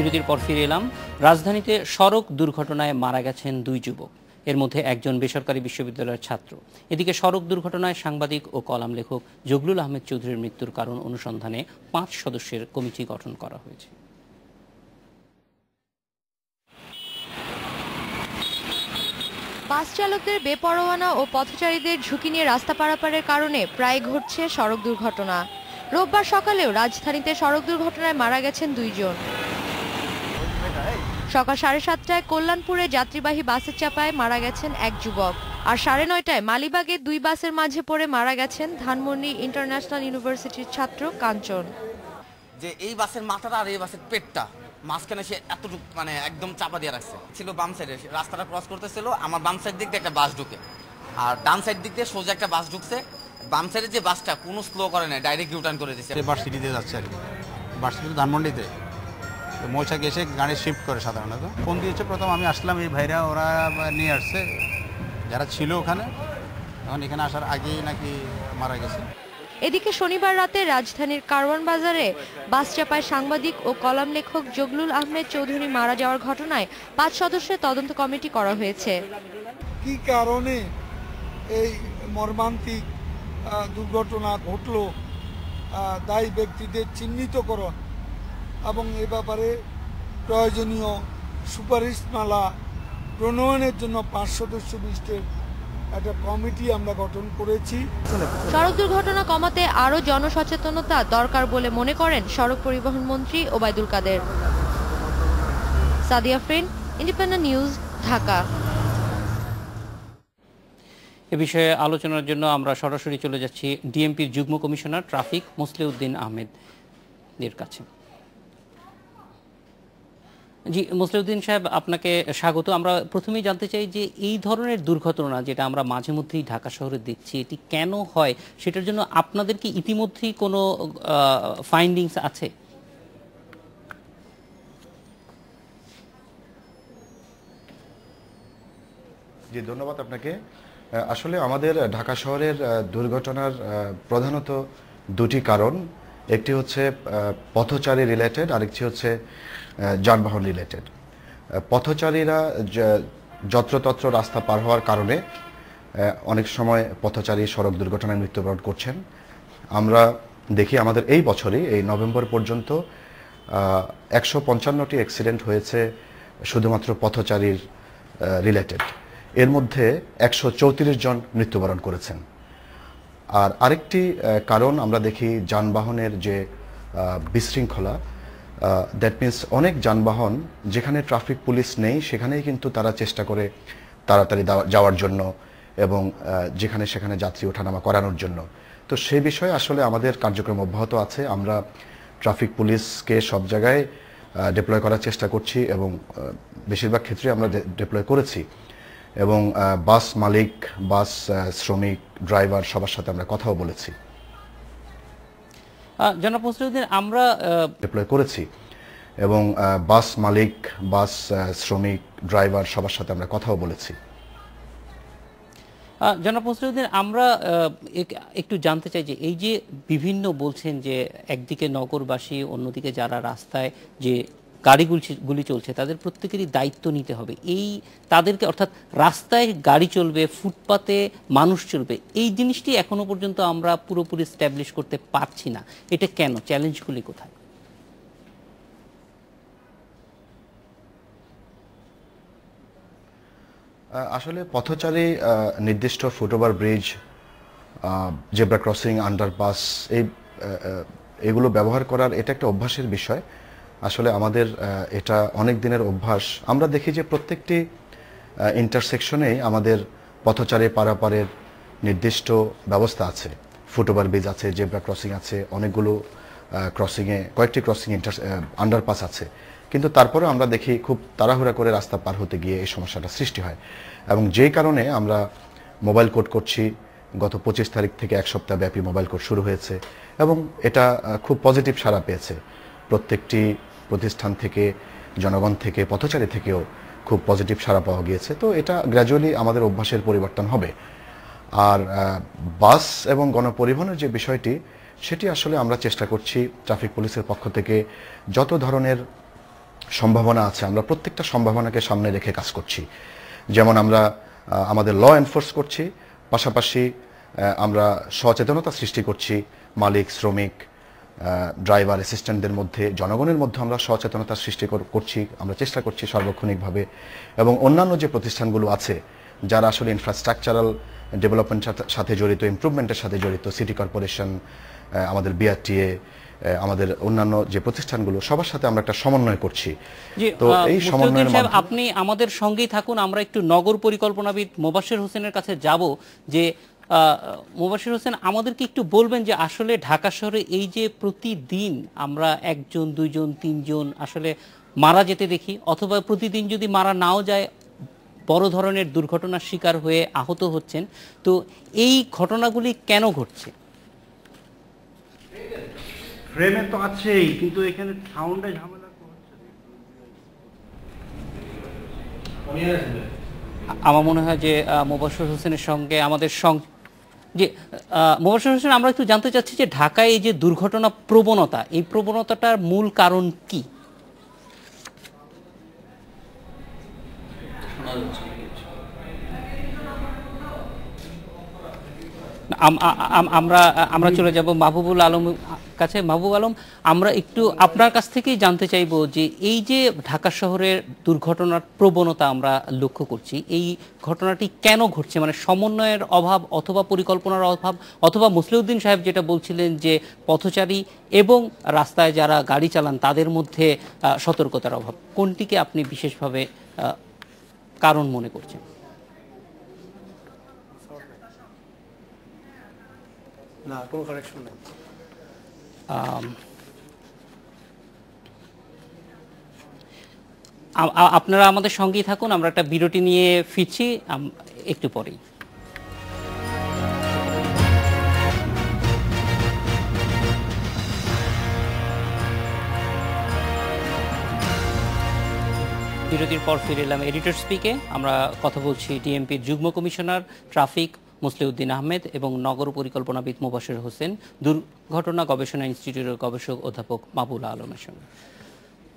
বিরতির পর ফিরে এলাম। রাজধানীতে সড়ক দুর্ঘটনায় মারা গেছেন 2 যুবক, এর মধ্যে একজন বেসরকারি বিশ্ববিদ্যালয়ের ছাত্র। এদিকে সড়ক দুর্ঘটনায় সাংবাদিক ও কলাম লেখক জগলুল আহমেদ চৌধুরীর মৃত্যুর কারণ অনুসন্ধানে 5 সদস্যের কমিটি গঠন করা হয়েছে। বাস চালকদের বেপরোয়ানা ও পথচারীদের ঝুঁকি নিয়ে রাস্তা পারাপারের কারণে প্রায় ঘটছে সড়ক দুর্ঘটনা। রোববার সকালেও রাজধানীতে সড়ক দুর্ঘটনায় মারা গেছেন 2 জন। সকাল 7:30টায় কল্যাণপুরে যাত্রীবাহী বাসের চাপায় মারা গেছেন 1 যুবক, আর 9:30টায় মালিবাগে 2 বাসের মাঝে পড়ে মারা গেছেন ধানমন্ডি ইন্টারন্যাশনাল ইউনিভার্সিটির ছাত্র কাঞ্চন। যে এই বাসের মাথাটা আর এই বাসের পেটটা মাঝখানে সে এতটুকু মানে একদম চাপা দিয়ে রাখছে ছিল। বাম সাইডে রাস্তাটা ক্রস করতেছিল, আমার বাম সাইড দিক দিয়ে একটা বাস ঢুকে, আর ডান সাইড দিক দিয়ে সোজা একটা বাস ঢুকছে। বাম সাইডে যে বাসটা কোনো স্লো করে না, ডাইরেক্ট ইউটার্ন করে দিচ্ছে। ভার্সিটিতে যাচ্ছে আর কি, ভার্সিটি ধানমন্ডিতে মৌচাকে এসে গাড়ি শিফট করে। সাধারণত ফোন দিয়েছে প্রথম, আমি আসলাম, এই ভাইরা ওরা নিয়ে আসছে যারা ছিল ওখানে, তখন এখানে আসার আগেই নাকি মারা গেছে। এদিকে শনিবার রাতে রাজধানীর কারওয়ান বাজারে বাস চাপায় সাংবাদিক ও কলাম লেখক জগলুল আহমেদ চৌধুরী মারা যাওয়ার ঘটনায় 5 সদস্যের তদন্ত কমিটি করা হয়েছে। কি কারণে এই মর্মান্তিক দুর্ঘটনা ঘটলো, দায়ী ব্যক্তিদের চিহ্নিতকরণ এবং এ ব্যাপারে প্রয়োজনীয় সুপারিশমালা প্রণয়নের জন্য 5 সদস্য বিশিষ্ট একটা কমিটি আমরা গঠন করেছি। সড়ক দুর্ঘটনা কমাতে আরও জনসচেতনতা দরকার বলে মনে করেন সড়ক পরিবহন মন্ত্রী ওবায়দুল কাদের। সাদিয়া ফ্রেন, ইন্ডিপেন্ডেন্ট নিউজ, ঢাকা। এ বিষয়ে আলোচনার জন্য আমরা সরাসরি চলে যাচ্ছি ডিএমপির যুগ্ম কমিশনার ট্রাফিক মোসলেউদ্দিন আহমেদের কাছে। জি মোসলেউদ্দিন সাহেব, আপনাকে স্বাগত। আমরা প্রথমেই জানতে চাই যে এই ধরনের দুর্ঘটনা যেটা আমরা মাঝে মধ্যেই ঢাকা শহরে দেখছি, এটি কেন হয়, সেটার জন্য আপনাদের কি ইতিমধ্যেই কোনো ফাইন্ডিংস আছে? জি ধন্যবাদ আপনাকে। আসলে আমাদের ঢাকা শহরের দুর্ঘটনার প্রধানত 2টি কারণ। একটি হচ্ছে পথচারী রিলেটেড, আরেকটি হচ্ছে যানবাহন রিলেটেড। পথচারীরা যত্রতত্র রাস্তা পার হওয়ার কারণে অনেক সময় পথচারী সড়ক দুর্ঘটনায় মৃত্যুবরণ করছেন। আমরা দেখি আমাদের এই বছরই এই নভেম্বর পর্যন্ত 155টি অ্যাক্সিডেন্ট হয়েছে শুধুমাত্র পথচারীর রিলেটেড। এর মধ্যে 134 জন মৃত্যুবরণ করেছেন। আর আরেকটি কারণ আমরা দেখি যানবাহনের যে বিশৃঙ্খলা, দ্যাট মিনস অনেক যানবাহন যেখানে ট্রাফিক পুলিশ নেই সেখানেই কিন্তু তারা চেষ্টা করে তাড়াতাড়ি যাওয়ার জন্য এবং যেখানে সেখানে যাত্রী ওঠানামা করানোর জন্য। তো সেই বিষয়ে আসলে আমাদের কার্যক্রম অব্যাহত আছে। আমরা ট্রাফিক পুলিশকে সব জায়গায় ডিপ্লয় করার চেষ্টা করছি এবং বেশিরভাগ ক্ষেত্রে আমরা ডিপ্লয় করেছি, এবং বাস মালিক, বাস শ্রমিক, ড্রাইভার সবার সাথে আমরা কথাও বলেছি, জনাব মোসলেউদ্দিন। আমরা ডিপ্লয় করেছি এবং বাস মালিক, বাস শ্রমিক, ড্রাইভার সবার সাথে আমরা কথাও বলেছি। জনাব মোসলেউদ্দিন, আমরা একটু জানতে চাই যে এই যে বিভিন্ন বলছেন যে একদিকে নগরবাসী, অন্যদিকে যারা রাস্তায় যে গাড়িগুলি চলছে তাদের প্রত্যেকেরই দায়িত্ব নিতে হবে। এই তাদেরকে, অর্থাৎ রাস্তায় গাড়ি চলবে, ফুটপাতে মানুষ চলবে, এই জিনিসটি এখনো পর্যন্ত আমরা পুরোপুরি স্ট্যাবলিশ করতে পারছি না। এটা কেন? চ্যালেঞ্জগুলি কোথায়? আসলে পথচারী নির্দিষ্ট foot over bridge, zebra crossing, underpass এগুলো ব্যবহার করার এটা একটা অভ্যাসের বিষয়। আসলে আমাদের এটা অনেক দিনের অভ্যাস। আমরা দেখি যে প্রত্যেকটি ইন্টারসেকশনেই আমাদের পথচারী পারাপারের নির্দিষ্ট ব্যবস্থা আছে। ফুটওভার ব্রিজ আছে, জেব্রা ক্রসিং আছে, অনেকগুলো ক্রসিংয়ে কয়েকটি ক্রসিং আন্ডারপাস আছে, কিন্তু তারপরে আমরা দেখি খুব তাড়াহুড়া করে রাস্তা পার হতে গিয়ে এই সমস্যাটা সৃষ্টি হয়। এবং যেই কারণে আমরা মোবাইল কোড করছি। গত 25 তারিখ থেকে 1 সপ্তাহ ব্যাপী মোবাইল কোড শুরু হয়েছে এবং এটা খুব পজিটিভ সাড়া পেয়েছে। প্রত্যেকটি প্রতিষ্ঠান থেকে, জনগণ থেকে, পথচারী থেকেও খুব পজিটিভ সাড়া পাওয়া গিয়েছে। তো এটা গ্র্যাজুয়ালি আমাদের অভ্যাসের পরিবর্তন হবে। আর বাস এবং গণপরিবহনের যে বিষয়টি, সেটি আসলে আমরা চেষ্টা করছি ট্রাফিক পুলিশের পক্ষ থেকে যত ধরনের সম্ভাবনা আছে, আমরা প্রত্যেকটা সম্ভাবনাকে সামনে রেখে কাজ করছি। যেমন আমরা আমাদের ল এনফোর্স করছি, পাশাপাশি আমরা সচেতনতা সৃষ্টি করছি মালিক, শ্রমিক, ড্রাইভার, অ্যাসিস্ট্যান্টদের মধ্যে, জনগণের মধ্যে আমরা সচেতনতা সৃষ্টি করছি, আমরা চেষ্টা করছি সার্বক্ষণিকভাবে। এবং অন্যান্য যে প্রতিষ্ঠানগুলো আছে যারা আসলে ইনফ্রাস্ট্রাকচারাল ডেভেলপমেন্টের সাথে জড়িত, ইমপ্রুভমেন্টের সাথে জড়িত, সিটি কর্পোরেশন, আমাদের বিআরটিএ, আমাদের অন্যান্য যে প্রতিষ্ঠানগুলো, সবার সাথে আমরা একটা সমন্বয় করছি। তো এই সমন্বয়ের মাধ্যমে আপনি আমাদের সঙ্গেই থাকুন, আমরা একটু নগর পরিকল্পনাবিদ মোবাশ্বের হোসেনের কাছে যাব। যে মোবাশ্বের হোসেন, আমাদেরকে একটু বলবেন যে আসলে ঢাকা শহরে এই যে প্রতিদিন আমরা 1 জন 2 জন 3 জন আসলে মারা যেতে দেখি, অথবা প্রতিদিন যদি মারা নাও যায় বড় ধরনের দুর্ঘটনার শিকার হয়ে আহত হচ্ছেন, তো এই ঘটনাগুলি কেন ঘটছে? ফ্রেমে তো আছেই, কিন্তু এখানে সাউন্ডে ঝামেলা হচ্ছে। আমার মনে হয় যে মোবাশ্বের হোসেনের সঙ্গে আমাদের যে মোবাশ্বের হোসেন, আমরা একটু জানতে চাচ্ছি যে ঢাকায় এই যে দুর্ঘটনা প্রবণতা, এই প্রবণতাটার মূল কারণ কি? আমরা চলে যাব মাহবুবুল আলম কাছে। মাহবুব আলম, আমরা একটু আপনার কাছ থেকেই জানতে চাইবো যে এই যে ঢাকা শহরের দুর্ঘটনার প্রবণতা আমরা লক্ষ্য করছি, এই ঘটনাটি কেন ঘটছে? মানে সমন্বয়ের অভাব, অথবা পরিকল্পনার অভাব, অথবা মুসলিউদ্দিন সাহেব যেটা বলছিলেন যে পথচারী এবং রাস্তায় যারা গাড়ি চালান তাদের মধ্যে সতর্কতার অভাব, কোনটিকে আপনি বিশেষভাবে কারণ মনে করছেন? না, কোনো কানেকশন নেই। আপনারা আমাদের সঙ্গেই থাকুন, আমরা একটা বিরতি নিয়ে ফিরছি একটু পরেই। বিরতির পর ফিরে এলাম এডিটর স্পিকে। আমরা কথা বলছি ডিএমপির যুগ্ম কমিশনার ট্রাফিক মুসলিউদ্দিন আহমেদ এবং নগর পরিকল্পনাবিদ মোবাশ্বের হোসেন, দুর্ঘটনা গবেষণা ইনস্টিটিউটের গবেষক অধ্যাপক মাহবুব আলমের সঙ্গে।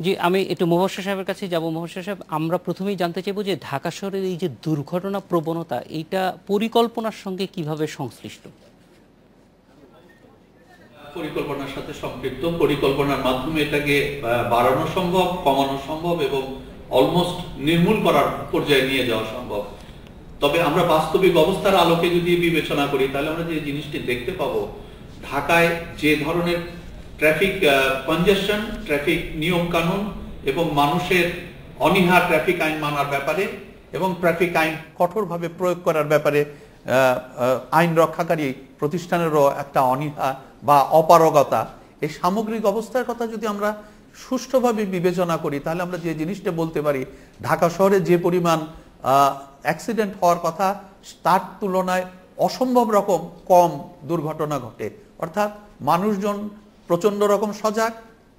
জি, আমি একটু মোবাশ্বের সাহেবের কাছে যাব। মোবাশ্বের সাহেব, আমরা প্রথমেই জানতে চাইব যে ঢাকা শহরের এই যে দুর্ঘটনা প্রবণতা, এইটা পরিকল্পনার সঙ্গে কিভাবে সংশ্লিষ্ট? পরিকল্পনার সাথে সম্পৃক্ত। পরিকল্পনার মাধ্যমে এটাকে বাড়ানো সম্ভব, কমানো সম্ভব এবং অলমোস্ট নির্মূল করার পর্যায়ে নিয়ে যাওয়া সম্ভব। তবে আমরা বাস্তবিক অবস্থার আলোকে যদি বিবেচনা করি, তাহলে আমরা যে জিনিসটি দেখতে পাবো, ঢাকায় যে ধরনের ট্রাফিক কনজেশন, ট্রাফিক নিয়ম কানুন এবং মানুষের অনীহা ট্রাফিক আইন মানার ব্যাপারে এবং ট্রাফিক আইন কঠোরভাবে প্রয়োগ করার ব্যাপারে আইন রক্ষাকারী প্রতিষ্ঠানেরও একটা অনীহা বা অপারগতা, এই সামগ্রিক অবস্থার কথা যদি আমরা সুষ্ঠুভাবে বিবেচনা করি, তাহলে আমরা যে জিনিসটা বলতে পারি, ঢাকা শহরে যে পরিমাণ অ্যাক্সিডেন্ট হওয়ার কথা তার তুলনায় অসম্ভব রকম কম দুর্ঘটনা ঘটে। অর্থাৎ মানুষজন প্রচণ্ড রকম সজাগ,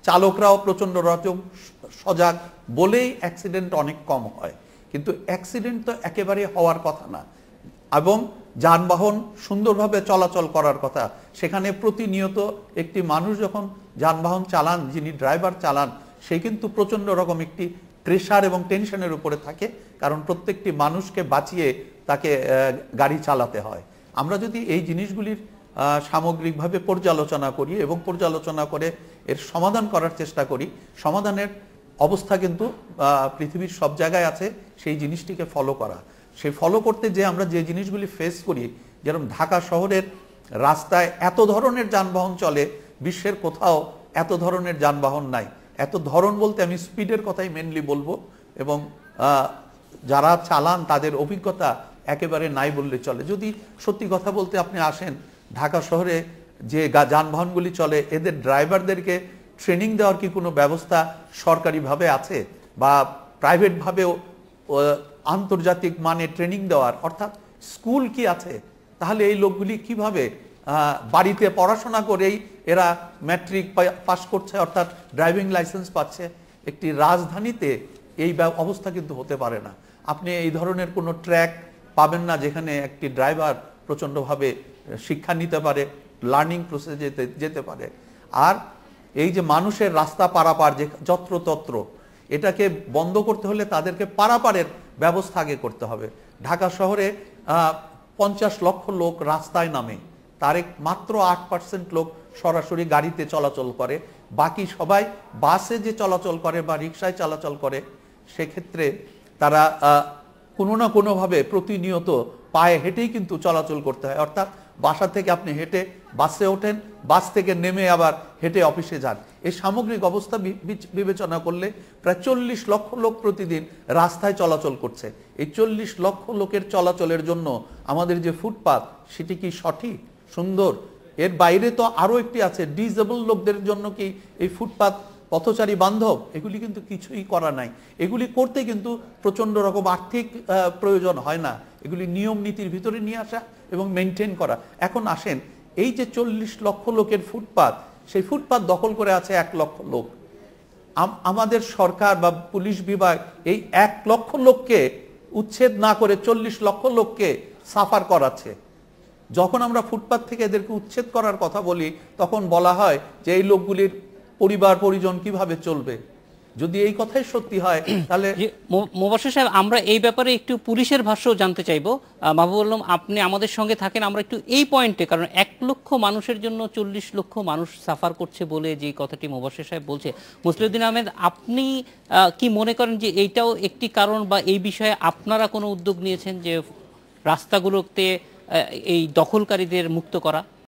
চালকরাও প্রচণ্ড রকম সজাগ বলেই অ্যাক্সিডেন্ট অনেক কম হয়। কিন্তু অ্যাক্সিডেন্ট তো একেবারে হওয়ার কথা না, এবং যানবাহন সুন্দরভাবে চলাচল করার কথা। সেখানে প্রতিনিয়ত একটি মানুষ যখন যানবাহন চালান, যিনি ড্রাইভার চালান, সে কিন্তু প্রচণ্ড রকম একটি প্রেশার এবং টেনশনের উপরে থাকে, কারণ প্রত্যেকটি মানুষকে বাঁচিয়ে তাকে গাড়ি চালাতে হয়। আমরা যদি এই জিনিসগুলির সামগ্রিকভাবে পর্যালোচনা করি এবং পর্যালোচনা করে এর সমাধান করার চেষ্টা করি, সমাধানের অবস্থা কিন্তু পৃথিবীর সব জায়গায় আছে, সেই জিনিসটিকে ফলো করা। সেই ফলো করতে যে আমরা যে জিনিসগুলি ফেস করি, যেরকম ঢাকা শহরের রাস্তায় এত ধরনের যানবাহন চলে, বিশ্বের কোথাও এত ধরনের যানবাহন নাই। এত ধরন বলতে আমি স্পিডের কথাই মেনলি বলবো, এবং যারা চালান তাদের অভিজ্ঞতা একেবারে নাই বললে চলে। যদি সত্যি কথা বলতে আপনি আসেন, ঢাকা শহরে যে যানবাহনগুলি চলে, এদের ড্রাইভারদেরকে ট্রেনিং দেওয়ার কি কোনো ব্যবস্থা সরকারিভাবে আছে, বা প্রাইভেটভাবেও আন্তর্জাতিক মানে ট্রেনিং দেওয়ার, অর্থাৎ স্কুল কি আছে? তাহলে এই লোকগুলি কিভাবে বাড়িতে পড়াশোনা করেই এরা ম্যাট্রিক পাস করছে, অর্থাৎ ড্রাইভিং লাইসেন্স পাচ্ছে? একটি রাজধানীতে এই অবস্থা কিন্তু হতে পারে না। আপনি এই ধরনের কোনো ট্র্যাক পাবেন না যেখানে একটি ড্রাইভার প্রচণ্ডভাবে শিক্ষা নিতে পারে, লার্নিং প্রসেসে যেতে পারে। আর এই যে মানুষের রাস্তা পারাপার যে যত্রতত্র, এটাকে বন্ধ করতে হলে তাদেরকে পারাপারের ব্যবস্থা আগে করতে হবে। ঢাকা শহরে 50 লক্ষ লোক রাস্তায় নামে, তার মাত্র 8% লোক সরাসরি গাড়িতে চলাচল করে, বাকি সবাই বাসে যে চলাচল করে বা রিক্সায় চলাচল করে, সেক্ষেত্রে তারা কোনো না কোনোভাবে প্রতিনিয়ত পায়ে হেঁটেই কিন্তু চলাচল করতে হয়। অর্থাৎ বাসা থেকে আপনি হেঁটে বাসে ওঠেন, বাস থেকে নেমে আবার হেঁটে অফিসে যান। এই সামগ্রিক অবস্থা বিবেচনা করলে প্রায় 40 লক্ষ লোক প্রতিদিন রাস্তায় চলাচল করছে। এই 40 লক্ষ লোকের চলাচলের জন্য আমাদের যে ফুটপাত, সেটি কি সঠিক, সুন্দর? এর বাইরে তো আরো একটি আছে, ডিসেবল লোকদের জন্য কি এই ফুটপাত পথচারী বান্ধব? এগুলি কিন্তু কিছুই করা নাই। এগুলি করতে কিন্তু প্রচন্ড রকম আর্থিক প্রয়োজন হয় না, এগুলি নিয়ম নীতির ভিতরে নিয়ে আসা এবং মেনটেন করা। এখন আসেন, এই যে 40 লক্ষ লোকের ফুটপাত, সেই ফুটপাত দখল করে আছে 1 লক্ষ লোক। আমাদের সরকার বা পুলিশ বিভাগ এই 1 লক্ষ লোককে উচ্ছেদ না করে 40 লক্ষ লোককে সাফার করাচ্ছে। যখন আমরা ফুটপাত থেকে এদেরকে উচ্ছেদ করার কথা বলি, তখন বলা হয় যে এই লোকগুলির পরিবার পরিজন কিভাবে চলবে। যদি এই কথাই সত্যি হয় তাহলে মোবাশ্বের সাহেব, আমরা এই ব্যাপারে একটু পুলিশের ভাষ্য জানতে চাইবো। মাহবুব আলম, আপনি আমাদের সঙ্গে থাকেন। আমরা একটু এই পয়েন্টে, কারণ 1 লক্ষ মানুষের জন্য 40 লক্ষ মানুষ সাফার করছে বলে যে কথাটি মোবাশ্বের সাহেব বলছে, মুসলিউদ্দিন আহমেদ, আপনি কি মনে করেন যে এইটাও একটি কারণ, বা এই বিষয়ে আপনারা কোনো উদ্যোগ নিয়েছেন যে রাস্তাগুলোতে এই দখলকারীদের মুক্ত করা?